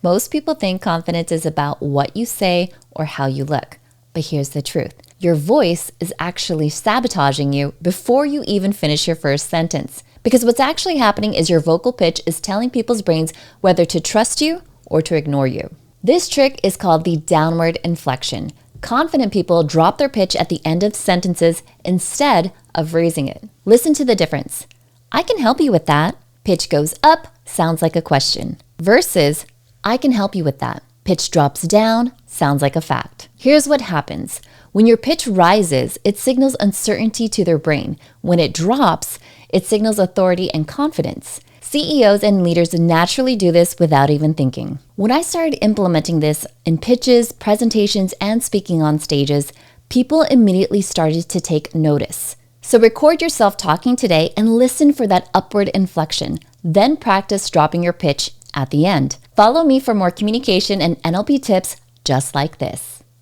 Most people think confidence is about what you say or how you look. But here's the truth. Your voice is actually sabotaging you before you even finish your first sentence. Because what's actually happening is your vocal pitch is telling people's brains whether to trust you or to ignore you. This trick is called the downward inflection. Confident people drop their pitch at the end of sentences instead of raising it. Listen to the difference. I can help you with that. Pitch goes up, sounds like a question. Versus, I can help you with that. Pitch drops down, sounds like a fact. Here's what happens. When your pitch rises, it signals uncertainty to their brain. When it drops, it signals authority and confidence. CEOs and leaders naturally do this without even thinking. When I started implementing this in pitches, presentations, and speaking on stages, people immediately started to take notice. So record yourself talking today and listen for that upward inflection. Then practice dropping your pitch at the end. Follow me for more communication and NLP tips just like this.